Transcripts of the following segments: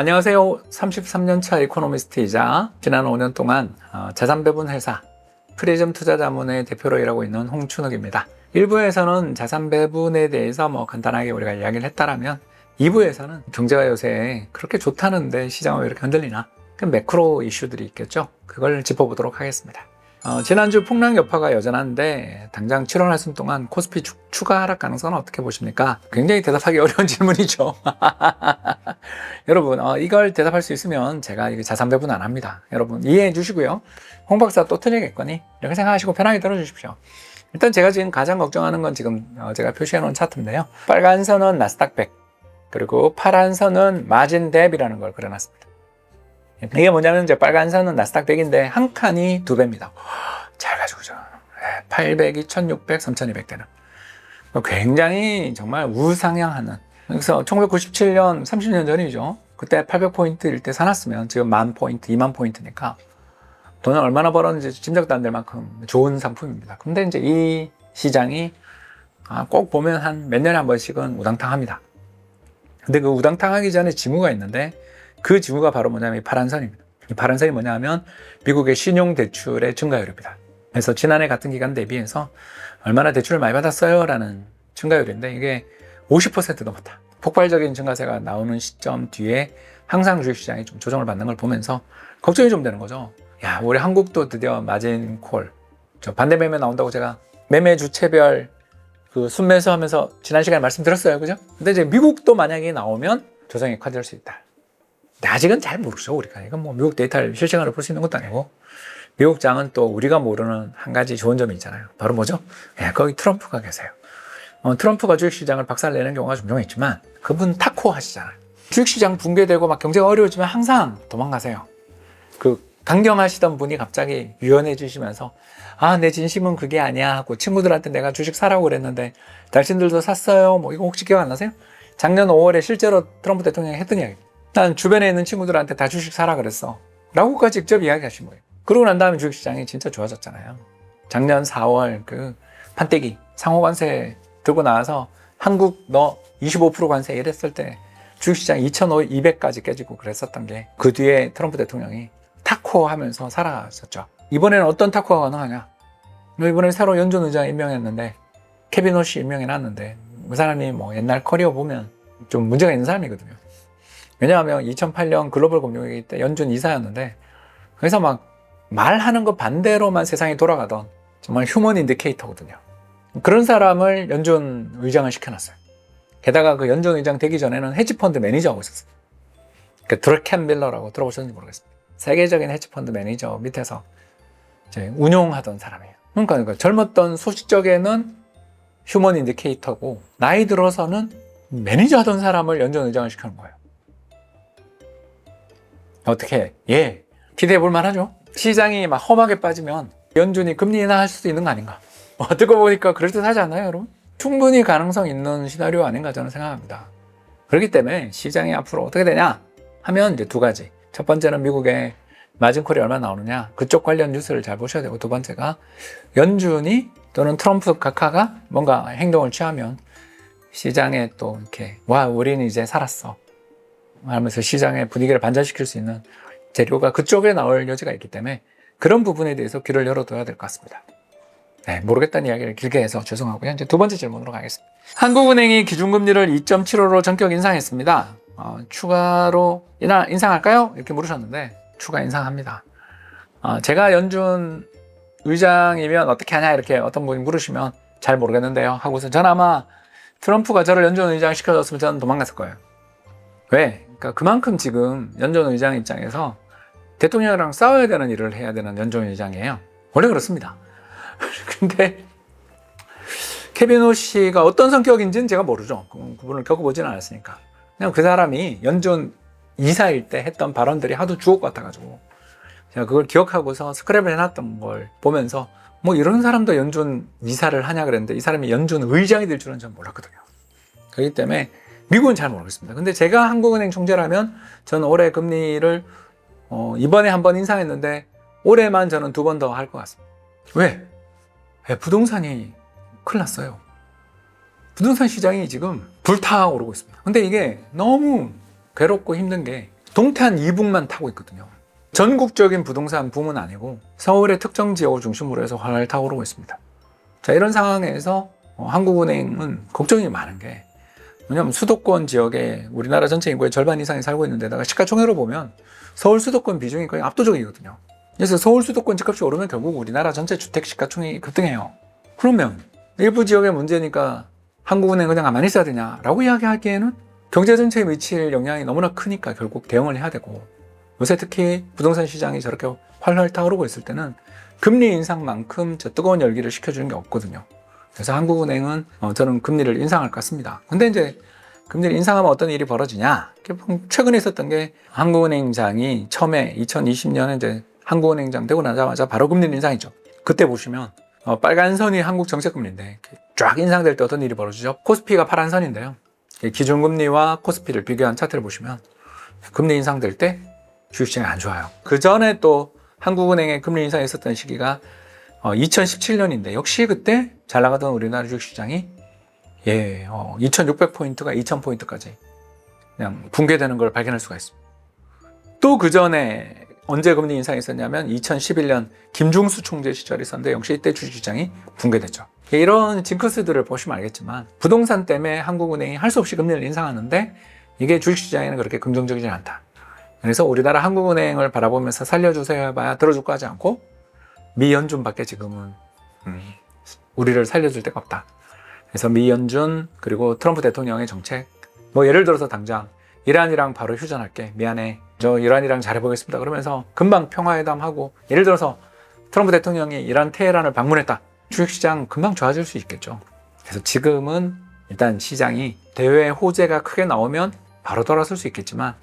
안녕하세요. 33년차 이코노미스트이자 지난 5년 동안 자산 배분 회사 프리즘 투자자문의 대표로 일하고 있는 홍춘욱입니다. 1부에서는 자산 배분에 대해서 간단하게 우리가 이야기를 했다라면 2부에서는 경제가 요새 그렇게 좋다는데 시장은 왜 이렇게 흔들리나? 그 매크로 이슈들이 있겠죠. 그걸 짚어보도록 하겠습니다. 지난주 폭락 여파가 여전한데 당장 7월 하순 동안 코스피 추가 하락 가능성은 어떻게 보십니까? 굉장히 대답하기 어려운 질문이죠. 여러분 이걸 대답할 수 있으면 제가 이게 자산 배분 안 합니다. 여러분 이해해 주시고요. 홍 박사 또 틀리겠거니 이렇게 생각하시고 편하게 들어주십시오. 일단 제가 지금 가장 걱정하는 건 지금 제가 표시해 놓은 차트인데요. 빨간 선은 나스닥 100 그리고 파란 선은 마진 뎁이라는 걸 그려놨습니다. 이게 뭐냐면 이제 빨간 선은 나스닥 100인데 한 칸이 2배입니다. 잘 가지고죠. 800이 1600, 3200 되는. 굉장히 정말 우상향하는. 그래서 1997년, 30년 전이죠. 그때 800포인트일 때 사놨으면 지금 10,000포인트, 20,000포인트니까 돈을 얼마나 벌었는지 짐작도 안 될 만큼 좋은 상품입니다. 근데 이제 이 시장이 꼭 보면 한 몇 년에 한 번씩은 우당탕합니다. 근데 그 우당탕하기 전에 징후가 있는데 그 징후가 바로 뭐냐면 이 파란 선입니다. 이 파란 선이 뭐냐 하면 미국의 신용대출의 증가율입니다. 그래서 지난해 같은 기간 대비해서 얼마나 대출을 많이 받았어요? 라는 증가율인데 이게 50% 넘었다. 폭발적인 증가세가 나오는 시점 뒤에 항상 주식시장이 좀 조정을 받는 걸 보면서 걱정이 좀 되는 거죠. 야, 우리 한국도 드디어 마진콜, 반대 매매 나온다고 제가 매매 주체별 그 순매수 하면서 지난 시간에 말씀드렸어요. 그죠? 근데 이제 미국도 만약에 나오면 조정이 커질 수 있다. 근데 아직은 잘 모르죠, 우리가. 이건 미국 데이터를 실시간으로 볼 수 있는 것도 아니고. 미국 장은 또 우리가 모르는 한 가지 좋은 점이 있잖아요. 바로 뭐죠? 거기 트럼프가 계세요. 트럼프가 주식시장을 박살내는 경우가 종종 있지만 그분 타코 하시잖아요. 주식시장 붕괴되고 막 경제가 어려워지면 항상 도망가세요. 그 강경하시던 분이 갑자기 유연해지시면서 내 진심은 그게 아니야 하고 친구들한테 내가 주식 사라고 그랬는데 당신들도 샀어요. 이거 혹시 기억 안 나세요? 작년 5월에 실제로 트럼프 대통령이 했던 이야기. 난 주변에 있는 친구들한테 다 주식 사라 그랬어 라고까지 직접 이야기하신 거예요. 그러고 난 다음에 주식시장이 진짜 좋아졌잖아요. 작년 4월 그 판때기 상호관세 들고 나와서 한국 너 25% 관세 이랬을 때 주식시장 2,200까지 깨지고 그랬었던 게 그 뒤에 트럼프 대통령이 타코 하면서 살아갔었죠. 이번에는 어떤 타코가 가능하냐? 이번에 새로 연준 의장 임명했는데 케빈 호시 임명해놨는데 그 사람이 옛날 커리어 보면 좀 문제가 있는 사람이거든요. 왜냐하면 2008년 글로벌 금융위기 때 연준 이사였는데 그래서 막 말하는 거 반대로만 세상이 돌아가던 정말 휴먼 인디케이터거든요. 그런 사람을 연준 의장을 시켜놨어요. 게다가 그 연준 의장 되기 전에는 헤지펀드 매니저하고 있었어요. 드래켄 밀러라고 들어보셨는지 모르겠습니다. 세계적인 헤지펀드 매니저 밑에서 이제 운용하던 사람이에요. 그러니까 젊었던 소시적에는 휴먼 인디케이터고 나이 들어서는 매니저 하던 사람을 연준 의장을 시켜놓은 거예요. 어떻게 기대해 볼 만하죠. 시장이 막 험하게 빠지면 연준이 금리 인하할 수도 있는 거 아닌가. 듣고 보니까 그럴듯하지 않나요, 여러분? 충분히 가능성 있는 시나리오 아닌가 저는 생각합니다. 그렇기 때문에 시장이 앞으로 어떻게 되냐 하면 이제 두 가지. 첫 번째는 미국의 마진콜이 얼마나 나오느냐, 그쪽 관련 뉴스를 잘 보셔야 되고, 두 번째가 연준이 또는 트럼프 각하가 뭔가 행동을 취하면 시장에 또 이렇게 우리는 이제 살았어 하면서 시장의 분위기를 반전시킬 수 있는 재료가 그쪽에 나올 여지가 있기 때문에 그런 부분에 대해서 귀를 열어둬야 될 것 같습니다. 모르겠다는 이야기를 길게 해서 죄송하고요. 이제 두 번째 질문으로 가겠습니다. 한국은행이 기준금리를 2.75로 전격 인상했습니다. 추가로 인상할까요? 이렇게 물으셨는데 추가 인상합니다. 제가 연준 의장이면 어떻게 하냐 이렇게 어떤 분이 물으시면 잘 모르겠는데요 하고서 전 아마 트럼프가 저를 연준 의장 시켜줬으면 저는 도망갔을 거예요. 왜? 그러니까 그만큼 지금 연준 의장 입장에서 대통령이랑 싸워야 되는 일을 해야 되는 연준 의장이에요. 원래 그렇습니다. 근데 케빈 호시가 어떤 성격인지는 제가 모르죠. 그분을 겪어보지는 않았으니까. 그냥 그 사람이 연준 이사일 때 했던 발언들이 하도 주옥 같아가지고 제가 그걸 기억하고서 스크랩을 해놨던 걸 보면서 이런 사람도 연준 이사를 하냐 그랬는데 이 사람이 연준 의장이 될 줄은 전 몰랐거든요. 그렇기 때문에 미국은 잘 모르겠습니다. 근데 제가 한국은행 총재라면 저는 올해 금리를 이번에 한 번 인상했는데 올해만 저는 2번 더 할 것 같습니다. 왜? 부동산이 큰일 났어요. 부동산 시장이 지금 불타오르고 있습니다. 근데 이게 너무 괴롭고 힘든 게 동탄 이북만 타고 있거든요. 전국적인 부동산 붐은 아니고 서울의 특정 지역을 중심으로 해서 활활 타고 오르고 있습니다. 자, 이런 상황에서 한국은행은 걱정이 많은 게, 왜냐하면 수도권 지역에 우리나라 전체 인구의 절반 이상이 살고 있는 데다가 시가총액으로 보면 서울 수도권 비중이 거의 압도적이거든요. 그래서 서울 수도권 집값이 오르면 결국 우리나라 전체 주택 시가총액이 급등해요. 그러면 일부 지역의 문제니까 한국은행 그냥 가만히 있어야 되냐라고 이야기하기에는 경제 전체에 미칠 영향이 너무나 크니까 결국 대응을 해야 되고, 요새 특히 부동산 시장이 저렇게 활활 타오르고 있을 때는 금리 인상만큼 저 뜨거운 열기를 식혀주는 게 없거든요. 그래서 한국은행은 저는 금리를 인상할 것 같습니다. 근데 이제 금리를 인상하면 어떤 일이 벌어지냐? 최근에 있었던 게 한국은행장이 처음에 2020년에 이제 한국은행장 되고 나자마자 바로 금리를 인상했죠. 그때 보시면 빨간 선이 한국 정책금리인데 쫙 인상될 때 어떤 일이 벌어지죠? 코스피가 파란 선인데요. 기준금리와 코스피를 비교한 차트를 보시면 금리 인상될 때 주식시장이 안 좋아요. 그 전에 또 한국은행의 금리 인상이 있었던 시기가 2017년인데 역시 그때 잘 나가던 우리나라 주식시장이 2600포인트가 2000포인트까지 그냥 붕괴되는 걸 발견할 수가 있습니다. 또 그 전에 언제 금리 인상이 있었냐면 2011년 김중수 총재 시절이 있었는데 역시 이때 주식시장이 붕괴됐죠. 이런 징크스들을 보시면 알겠지만 부동산 때문에 한국은행이 할 수 없이 금리를 인상하는데 이게 주식시장에는 그렇게 긍정적이지 않다. 그래서 우리나라 한국은행을 바라보면서 살려주세요 해봐야 들어줄 거 하지 않고 미연준밖에 지금은 우리를 살려줄 데가 없다. 그래서 미연준 그리고 트럼프 대통령의 정책, 뭐 예를 들어서 당장 이란이랑 바로 휴전할게, 미안해, 저 이란이랑 잘해보겠습니다 그러면서 금방 평화회담하고, 예를 들어서 트럼프 대통령이 이란 테헤란을 방문했다, 주식시장 금방 좋아질 수 있겠죠. 그래서 지금은 일단 시장이 대외 호재가 크게 나오면 바로 돌아설 수 있겠지만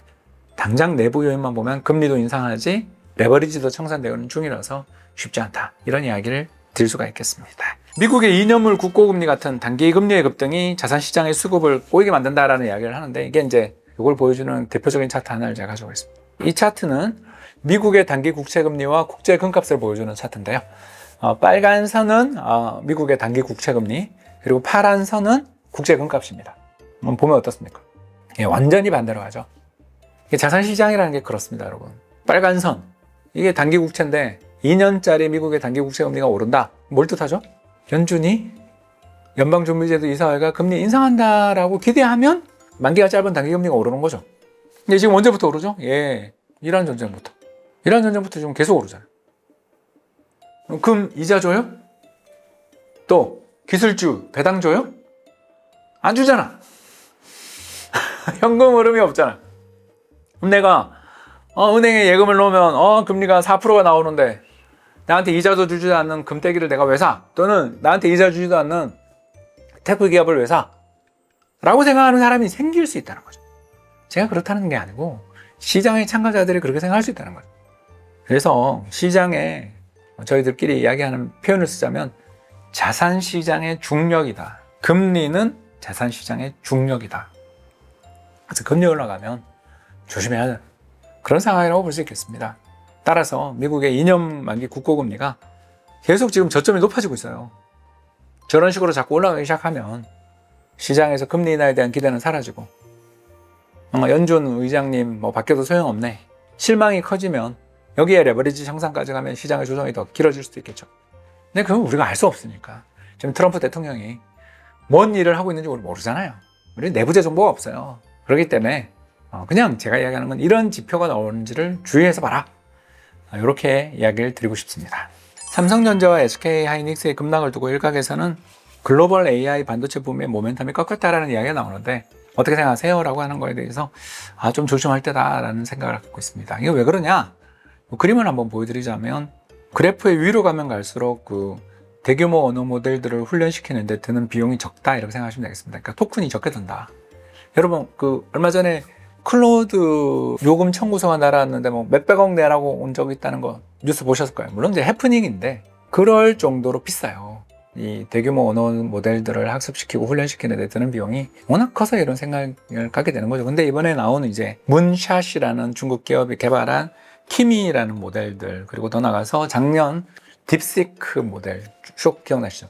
당장 내부 요인만 보면 금리도 인상하지 레버리지도 청산되는 중이라서 쉽지 않다, 이런 이야기를 드릴 수가 있겠습니다. 미국의 2년물 국고금리 같은 단기 금리의 급등이 자산시장의 수급을 꼬이게 만든다라는 이야기를 하는데, 이게 이제 이걸 보여주는 대표적인 차트 하나를 제가 가지고 있습니다. 이 차트는 미국의 단기 국채금리와 국제 금값을 보여주는 차트인데요. 빨간 선은 미국의 단기 국채금리, 그리고 파란 선은 국제 금값입니다. 한번 보면 어떻습니까? 완전히 반대로 가죠. 자산시장이라는 게 그렇습니다, 여러분. 빨간 선, 이게 단기 국채인데 2년짜리 미국의 단기 국채금리가 오른다. 뭘 뜻하죠? 연준이 연방준비제도 이사회가 금리 인상한다라고 기대하면 만기가 짧은 단기금리가 오르는 거죠. 근데 지금 언제부터 오르죠? 이란 전쟁부터. 이란 전쟁부터 지금 계속 오르잖아요. 금 이자 줘요? 또 기술주 배당 줘요? 안 주잖아. 현금 흐름이 없잖아. 그럼 내가 은행에 예금을 넣으면 금리가 4%가 나오는데 나한테 이자도 주지 않는 금떼기를 내가 왜 사? 또는 나한테 이자 주지도 않는 테크 기업을 왜 사? 라고 생각하는 사람이 생길 수 있다는 거죠. 제가 그렇다는 게 아니고 시장의 참가자들이 그렇게 생각할 수 있다는 거죠. 그래서 시장에 저희들끼리 이야기하는 표현을 쓰자면 자산시장의 중력이다. 금리는 자산시장의 중력이다. 그래서 금리 올라가면 조심해야 돼. 그런 상황이라고 볼 수 있겠습니다. 따라서 미국의 2년 만기 국고금리가 계속 지금 저점이 높아지고 있어요. 저런 식으로 자꾸 올라가기 시작하면 시장에서 금리 인하에 대한 기대는 사라지고, 연준 의장님 바뀌어도 소용없네, 실망이 커지면 여기에 레버리지 형상까지 가면 시장의 조정이 더 길어질 수도 있겠죠. 근데 그건 우리가 알 수 없으니까. 지금 트럼프 대통령이 뭔 일을 하고 있는지 우리 모르잖아요. 우리 내부재 정보가 없어요. 그렇기 때문에 그냥 제가 이야기하는 건 이런 지표가 나오는지를 주의해서 봐라, 이렇게 이야기를 드리고 싶습니다. 삼성전자와 SK하이닉스의 급락을 두고 일각에서는 글로벌 AI 반도체 붐의 모멘텀이 꺾였다라는 이야기가 나오는데 어떻게 생각하세요? 라고 하는 거에 대해서 좀 조심할 때다라는 생각을 갖고 있습니다. 이거 왜 그러냐? 그림을 한번 보여드리자면 그래프의 위로 가면 갈수록 대규모 언어 모델들을 훈련시키는데 드는 비용이 적다, 이렇게 생각하시면 되겠습니다. 그러니까 토큰이 적게 든다. 여러분 얼마 전에 클로드 요금 청구서가 날아왔는데 몇백억 내라고 온 적이 있다는 거 뉴스 보셨을 거예요. 물론 이제 해프닝인데 그럴 정도로 비싸요. 이 대규모 언어 모델들을 학습시키고 훈련시키는 데 드는 비용이 워낙 커서 이런 생각을 갖게 되는 거죠. 근데 이번에 나오는 이제 문샷이라는 중국 기업이 개발한 키미라는 모델들, 그리고 더 나가서 작년 딥시크 모델 쭉 기억나시죠?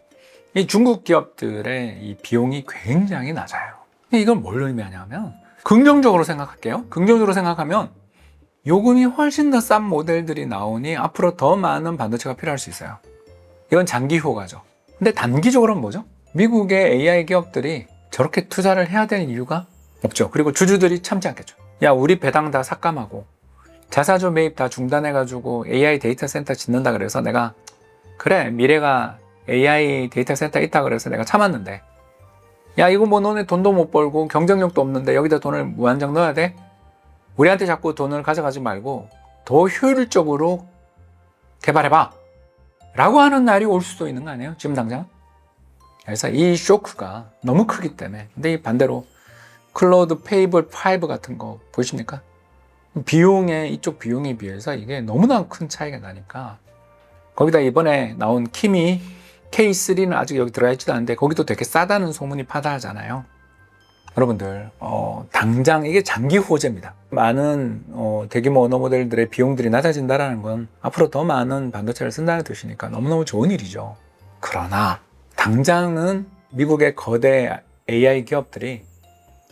이 중국 기업들의 이 비용이 굉장히 낮아요. 이건 뭘 의미하냐면, 긍정적으로 생각할게요. 긍정적으로 생각하면 요금이 훨씬 더 싼 모델들이 나오니 앞으로 더 많은 반도체가 필요할 수 있어요. 이건 장기 효과죠. 근데 단기적으로는 뭐죠? 미국의 AI 기업들이 저렇게 투자를 해야 되는 이유가 없죠. 그리고 주주들이 참지 않겠죠. 야, 우리 배당 다 삭감하고 자사주 매입 다 중단해가지고 AI 데이터 센터 짓는다 그래서 내가 그래 미래가 AI 데이터 센터 있다 그래서 내가 참았는데 야 이거 뭐 너네 돈도 못 벌고 경쟁력도 없는데 여기다 돈을 무한정 넣어야 돼? 우리한테 자꾸 돈을 가져가지 말고 더 효율적으로 개발해봐 라고 하는 날이 올 수도 있는 거 아니에요? 지금 당장? 그래서 이 쇼크가 너무 크기 때문에. 근데 이 반대로 클로드 페이블 5 같은 거 보십니까? 이쪽 비용에 비해서 이게 너무나 큰 차이가 나니까 거기다 이번에 나온 키미 K3는 아직 여기 들어가 있지도 않은데 거기도 되게 싸다는 소문이 파다하잖아요. 여러분들 당장 이게 장기 호재입니다. 많은 대규모 언어 모델들의 비용들이 낮아진다는 건 앞으로 더 많은 반도체를 쓴다는 뜻이니까 너무너무 좋은 일이죠. 그러나 당장은 미국의 거대 AI 기업들이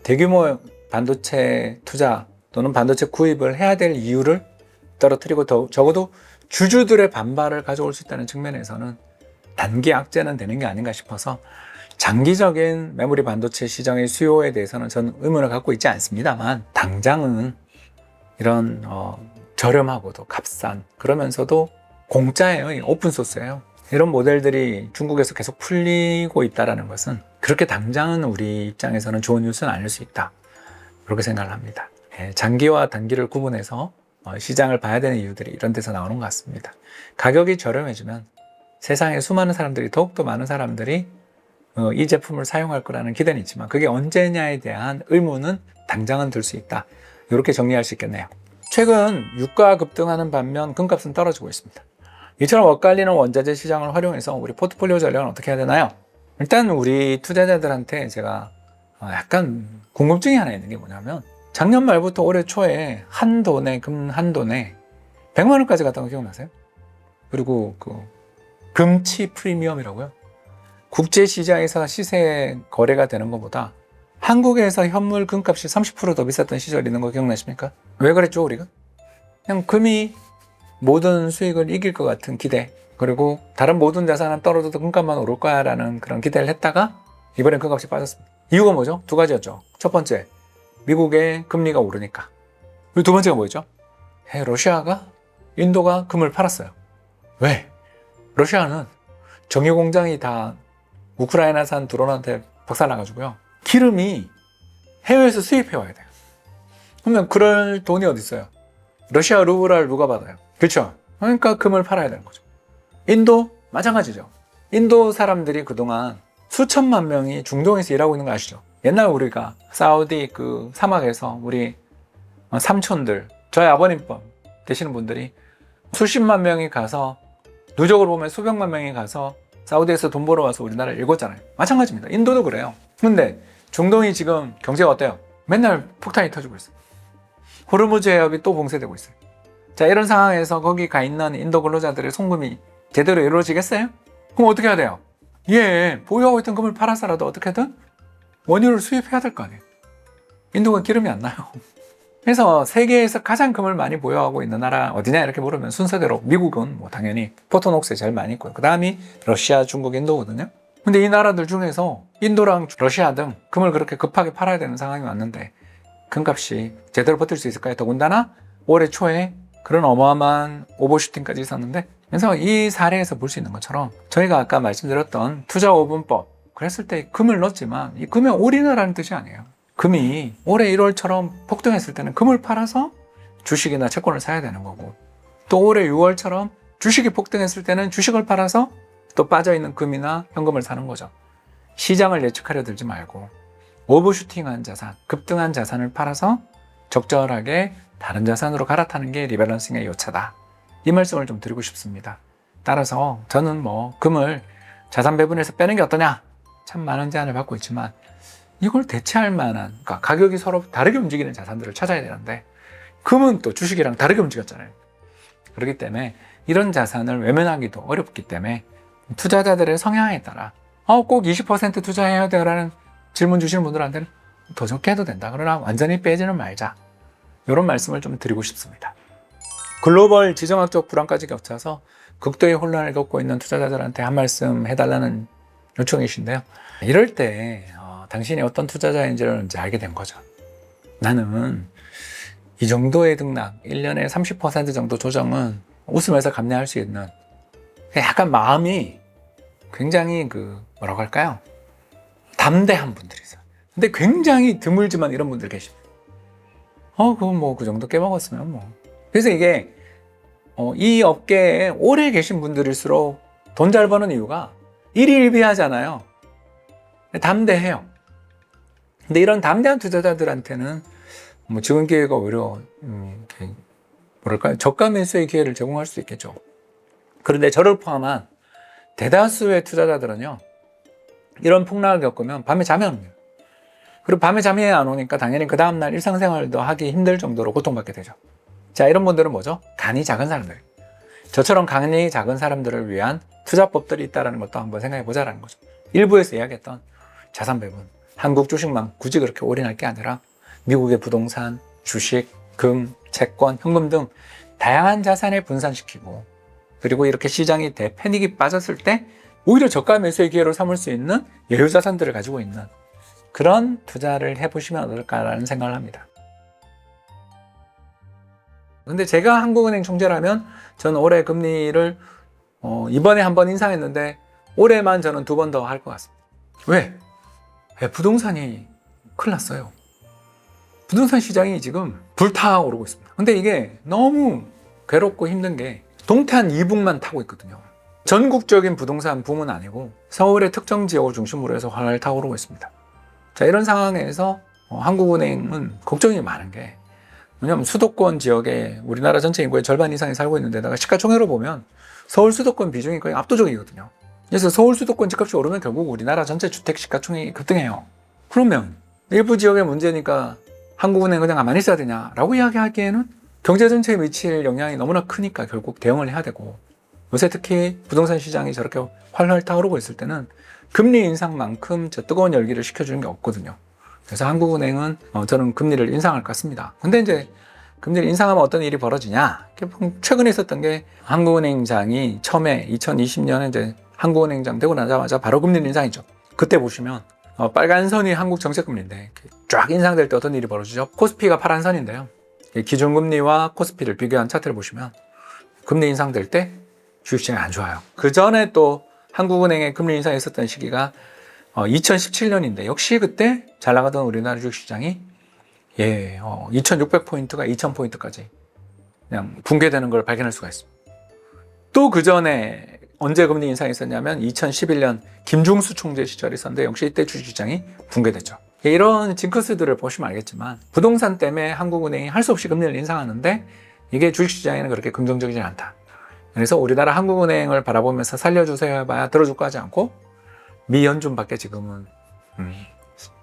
대규모 반도체 투자 또는 반도체 구입을 해야 될 이유를 떨어뜨리고 적어도 주주들의 반발을 가져올 수 있다는 측면에서는 단기 악재는 되는 게 아닌가 싶어서 장기적인 메모리 반도체 시장의 수요에 대해서는 저는 의문을 갖고 있지 않습니다만 당장은 이런 저렴하고도 값싼 그러면서도 공짜예요. 오픈소스예요. 이런 모델들이 중국에서 계속 풀리고 있다는 것은 그렇게 당장은 우리 입장에서는 좋은 뉴스는 아닐 수 있다. 그렇게 생각을 합니다. 장기와 단기를 구분해서 시장을 봐야 되는 이유들이 이런 데서 나오는 것 같습니다. 가격이 저렴해지면 세상에 수많은 사람들이 더욱더 많은 사람들이 이 제품을 사용할 거라는 기대는 있지만 그게 언제냐에 대한 의문은 당장은 들 수 있다. 이렇게 정리할 수 있겠네요. 최근 유가 급등하는 반면 금값은 떨어지고 있습니다. 이처럼 엇갈리는 원자재 시장을 활용해서 우리 포트폴리오 전략은 어떻게 해야 되나요? 일단 우리 투자자들한테 제가 약간 궁금증이 하나 있는 게 뭐냐면 작년 말부터 올해 초에 한 돈에 금 한 돈에 100만 원까지 갔던 거 기억나세요? 그리고 그 금치 프리미엄이라고요. 국제시장에서 시세 거래가 되는 것보다 한국에서 현물 금값이 30% 더 비쌌던 시절이 있는 거 기억나십니까? 왜 그랬죠 우리가? 그냥 금이 모든 수익을 이길 것 같은 기대, 그리고 다른 모든 자산은 떨어져도 금값만 오를 거야 라는 그런 기대를 했다가 이번엔 금값이 빠졌습니다. 이유가 뭐죠? 두 가지였죠. 첫 번째, 미국의 금리가 오르니까. 그리고 두 번째가 뭐였죠? 러시아가 인도가 금을 팔았어요. 왜? 러시아는 정유 공장이 다 우크라이나산 드론한테 박살나가지고요. 기름이 해외에서 수입해 와야 돼요. 그러면 그럴 돈이 어디 있어요? 러시아 루블을 누가 받아요? 그렇죠? 그러니까 금을 팔아야 되는 거죠. 인도 마찬가지죠. 인도 사람들이 그동안 수천만 명이 중동에서 일하고 있는 거 아시죠? 옛날 우리가 사우디 그 사막에서 우리 삼촌들, 저희 아버님뻘 되시는 분들이 수십만 명이 가서 누적으로 보면 수백만 명이 가서 사우디에서 돈 벌어 와서 우리나라를 읽었잖아요. 마찬가지입니다. 인도도 그래요. 근데 중동이 지금 경제가 어때요? 맨날 폭탄이 터지고 있어요. 호르무즈 해협이 또 봉쇄되고 있어요. 자, 이런 상황에서 거기 가 있는 인도 근로자들의 송금이 제대로 이루어지겠어요? 그럼 어떻게 해야 돼요? 보유하고 있던 금을 팔아서라도 어떻게든 원유를 수입해야 될 거 아니에요. 인도가 기름이 안 나요. 그래서 세계에서 가장 금을 많이 보유하고 있는 나라 어디냐 이렇게 물으면 순서대로 미국은 뭐 당연히 포토녹스에 제일 많이 있고요. 그 다음이 러시아, 중국, 인도거든요. 근데 이 나라들 중에서 인도랑 러시아 등 금을 그렇게 급하게 팔아야 되는 상황이 왔는데 금값이 제대로 버틸 수 있을까요? 더군다나 올해 초에 그런 어마어마한 오버슈팅까지 있었는데, 그래서 이 사례에서 볼 수 있는 것처럼 저희가 아까 말씀드렸던 투자 5분법 그랬을 때 금을 넣었지만 이 금에 올인하라는 뜻이 아니에요. 금이 올해 1월처럼 폭등했을 때는 금을 팔아서 주식이나 채권을 사야 되는 거고, 또 올해 6월처럼 주식이 폭등했을 때는 주식을 팔아서 또 빠져있는 금이나 현금을 사는 거죠. 시장을 예측하려 들지 말고 오버슈팅한 자산, 급등한 자산을 팔아서 적절하게 다른 자산으로 갈아타는 게 리밸런싱의 요차다. 이 말씀을 좀 드리고 싶습니다. 따라서 저는 금을 자산 배분에서 빼는 게 어떠냐? 참 많은 제안을 받고 있지만 이걸 대체할 만한, 그러니까 가격이 서로 다르게 움직이는 자산들을 찾아야 되는데 금은 또 주식이랑 다르게 움직였잖아요. 그렇기 때문에 이런 자산을 외면하기도 어렵기 때문에 투자자들의 성향에 따라 꼭 20% 투자해야 돼라는 질문 주시는 분들한테는 더 적게 해도 된다. 그러나 완전히 빼지는 말자. 이런 말씀을 좀 드리고 싶습니다. 글로벌 지정학적 불안까지 겹쳐서 극도의 혼란을 겪고 있는 투자자들한테 한 말씀 해달라는 요청이신데요. 이럴 때 당신이 어떤 투자자인지를 이제 알게 된 거죠. 나는 이 정도의 등락, 1년에 30% 정도 조정은 웃으면서 감내할 수 있는, 약간 마음이 굉장히 뭐라고 할까요? 담대한 분들이세요. 근데 굉장히 드물지만 이런 분들 계십니다. 그건 뭐 그 정도 깨먹었으면 뭐. 그래서 이게 이 업계에 오래 계신 분들일수록 돈 잘 버는 이유가 일희일비하잖아요. 담대해요. 근데 이런 담대한 투자자들한테는 뭐 지원 기회가 오히려 뭐랄까요? 저가 매수의 기회를 제공할 수 있겠죠. 그런데 저를 포함한 대다수의 투자자들은요, 이런 폭락을 겪으면 밤에 잠이 안 옵니다. 그리고 밤에 잠이 안 오니까 당연히 그 다음날 일상생활도 하기 힘들 정도로 고통받게 되죠. 자, 이런 분들은 뭐죠? 간이 작은 사람들. 저처럼 간이 작은 사람들을 위한 투자법들이 있다는 것도 한번 생각해 보자라는 거죠. 일부에서 이야기했던 자산 배분, 한국 주식만 굳이 그렇게 올인할 게 아니라 미국의 부동산, 주식, 금, 채권, 현금 등 다양한 자산을 분산시키고, 그리고 이렇게 시장이 대패닉이 빠졌을 때 오히려 저가 매수의 기회로 삼을 수 있는 여유 자산들을 가지고 있는 그런 투자를 해보시면 어떨까라는 생각을 합니다. 근데 제가 한국은행 총재라면 저는 올해 금리를 이번에 한 번 인상했는데 올해만 저는 2번 더 할 것 같습니다. 왜? 부동산이 큰일 났어요. 부동산 시장이 지금 불타오르고 있습니다. 근데 이게 너무 괴롭고 힘든 게 동탄 이북만 타고 있거든요. 전국적인 부동산 붐은 아니고 서울의 특정 지역을 중심으로 해서 활활 타오르고 있습니다. 자, 이런 상황에서 한국은행은 걱정이 많은 게, 왜냐하면 수도권 지역에 우리나라 전체 인구의 절반 이상이 살고 있는데다가 시가총액으로 보면 서울 수도권 비중이 거의 압도적이거든요. 그래서 서울 수도권 집값이 오르면 결국 우리나라 전체 주택 시가총액이 급등해요. 그러면 일부 지역의 문제니까 한국은행 그냥 가만히 있어야 되냐라고 이야기하기에는 경제 전체에 미칠 영향이 너무나 크니까 결국 대응을 해야 되고, 요새 특히 부동산 시장이 저렇게 활활 타오르고 있을 때는 금리 인상만큼 저 뜨거운 열기를 식혀주는 게 없거든요. 그래서 한국은행은 저는 금리를 인상할 것 같습니다. 근데 이제 금리를 인상하면 어떤 일이 벌어지냐? 최근에 있었던 게 한국은행장이 처음에 2020년에 이제 한국은행장 되고 나자마자 바로 금리를 인상했죠. 그때 보시면 빨간 선이 한국 정책금리인데 쫙 인상될 때 어떤 일이 벌어지죠? 코스피가 파란 선인데요. 기준금리와 코스피를 비교한 차트를 보시면 금리 인상될 때 주식시장이 안 좋아요. 그 전에 또 한국은행의 금리 인상이 있었던 시기가 2017년인데 역시 그때 잘 나가던 우리나라 주식시장이 2600포인트가 2000포인트까지 그냥 붕괴되는 걸 발견할 수가 있습니다. 또 그 전에 언제 금리 인상이 있었냐면 2011년 김중수 총재 시절이 있었는데 역시 이때 주식시장이 붕괴됐죠. 이런 징크스들을 보시면 알겠지만 부동산 때문에 한국은행이 할 수 없이 금리를 인상하는데 이게 주식시장에는 그렇게 긍정적이지 않다. 그래서 우리나라 한국은행을 바라보면서 살려주세요 해봐야 들어줄 거 하지 않고 미연준밖에 지금은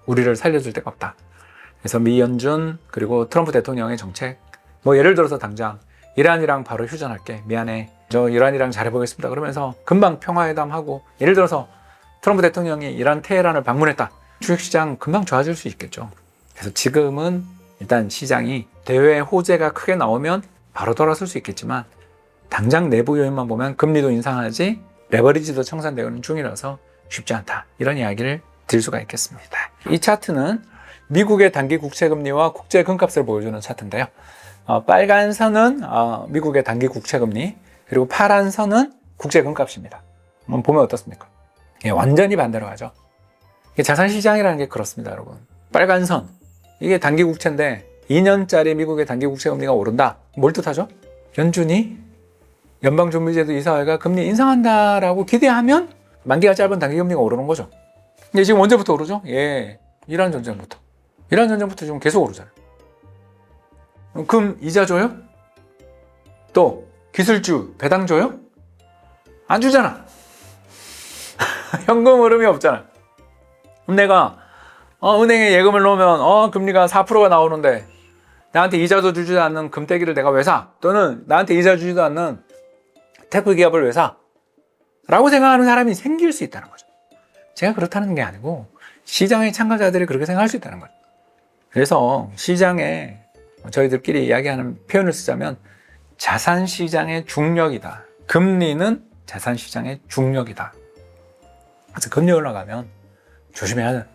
우리를 살려줄 데가 없다. 그래서 미연준 그리고 트럼프 대통령의 정책, 뭐 예를 들어서 당장 이란이랑 바로 휴전할게, 미안해, 저 이란이랑 잘해보겠습니다 그러면서 금방 평화회담하고, 예를 들어서 트럼프 대통령이 이란 테헤란을 방문했다, 주식시장 금방 좋아질 수 있겠죠. 그래서 지금은 일단 시장이 대외 호재가 크게 나오면 바로 돌아설 수 있겠지만 당장 내부 요인만 보면 금리도 인상하지 레버리지도 청산되는 중이라서 쉽지 않다, 이런 이야기를 드릴 수가 있겠습니다. 이 차트는 미국의 단기 국채금리와 국제 금값을 보여주는 차트인데요. 빨간 선은 미국의 단기 국채금리, 그리고 파란 선은 국제 금값입니다. 한번 보면 어떻습니까? 완전히 반대로 가죠. 자산시장이라는 게 그렇습니다, 여러분. 빨간 선, 이게 단기 국채인데 2년짜리 미국의 단기 국채금리가 오른다. 뭘 뜻하죠? 연준이 연방준비제도 이사회가 금리 인상한다라고 기대하면 만기가 짧은 단기금리가 오르는 거죠. 근데 지금 언제부터 오르죠? 이란 전쟁부터. 이란 전쟁부터 지금 계속 오르잖아요. 금 이자 줘요? 또 기술주 배당 줘요? 안 주잖아. 현금 흐름이 없잖아. 그럼 내가 은행에 예금을 넣으면 금리가 4%가 나오는데 나한테 이자도 주지 않는 금떼기를 내가 왜 사? 또는 나한테 이자 주지도 않는 테크 기업을 왜 사? 라고 생각하는 사람이 생길 수 있다는 거죠. 제가 그렇다는 게 아니고 시장의 참가자들이 그렇게 생각할 수 있다는 거죠. 그래서 시장에 저희들끼리 이야기하는 표현을 쓰자면 자산시장의 중력이다. 금리는 자산시장의 중력이다. 그래서 금리 올라가면 조심해야 하는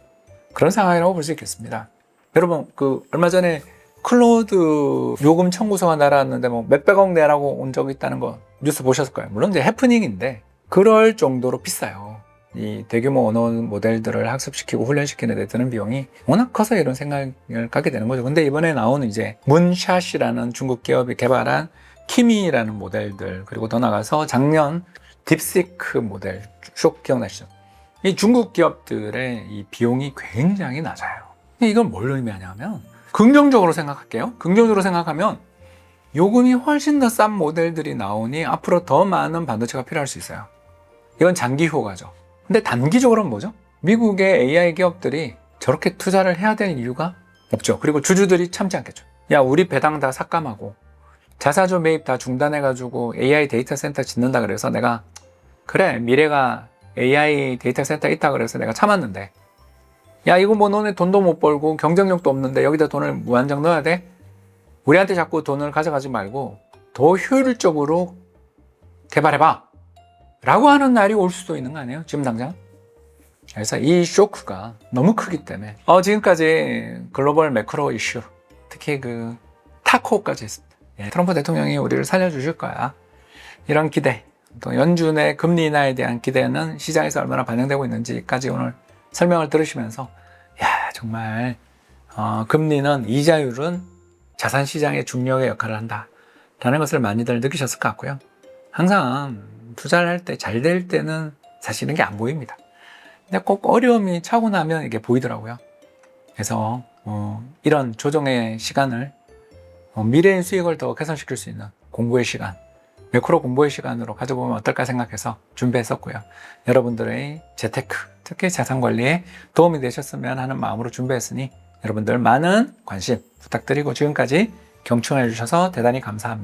그런 상황이라고 볼 수 있겠습니다. 여러분, 얼마 전에 클로드 요금 청구서가 날아왔는데 뭐 몇백억 내라고 온 적이 있다는 거 뉴스 보셨을 거예요. 물론 이제 해프닝인데 그럴 정도로 비싸요. 이 대규모 언어 모델들을 학습시키고 훈련시키는 데 드는 비용이 워낙 커서 이런 생각을 갖게 되는 거죠. 근데 이번에 나오는 이제 문샷이라는 중국 기업이 개발한 키미라는 모델들, 그리고 더 나가서 작년 딥시크 모델 쭉 기억나시죠? 이 중국 기업들의 이 비용이 굉장히 낮아요. 이걸 뭘 의미하냐면 긍정적으로 생각할게요. 긍정적으로 생각하면 요금이 훨씬 더 싼 모델들이 나오니 앞으로 더 많은 반도체가 필요할 수 있어요. 이건 장기 효과죠. 근데 단기적으로는 뭐죠? 미국의 AI 기업들이 저렇게 투자를 해야 되는 이유가 없죠. 그리고 주주들이 참지 않겠죠. 야, 우리 배당 다 삭감하고 자사주 매입 다 중단해가지고 AI 데이터 센터 짓는다 그래서 내가 그래, 미래가 AI 데이터 센터 있다 그래서 내가 참았는데, 야, 이거 뭐 너네 돈도 못 벌고 경쟁력도 없는데 여기다 돈을 무한정 넣어야 돼? 우리한테 자꾸 돈을 가져가지 말고 더 효율적으로 개발해봐 라고 하는 날이 올 수도 있는 거 아니에요? 지금 당장? 그래서 이 쇼크가 너무 크기 때문에 지금까지 글로벌 매크로 이슈, 특히 타코까지 했습니다. 트럼프 대통령이 우리를 살려주실 거야, 이런 기대, 또 연준의 금리 인하에 대한 기대는 시장에서 얼마나 반영되고 있는지까지 오늘 설명을 들으시면서, 야, 정말 금리는, 이자율은 자산시장의 중력의 역할을 한다라는 것을 많이들 느끼셨을 것 같고요. 항상 투자를 할 때 잘 될 때는 사실은 게 안 보입니다. 근데 꼭 어려움이 차고 나면 이게 보이더라고요. 그래서 이런 조정의 시간을 미래의 수익을 더 개선시킬 수 있는 공부의 시간, 매크로 공부의 시간으로 가져보면 어떨까 생각해서 준비했었고요. 여러분들의 재테크, 특히 자산관리에 도움이 되셨으면 하는 마음으로 준비했으니 여러분들 많은 관심 부탁드리고, 지금까지 경청해 주셔서 대단히 감사합니다.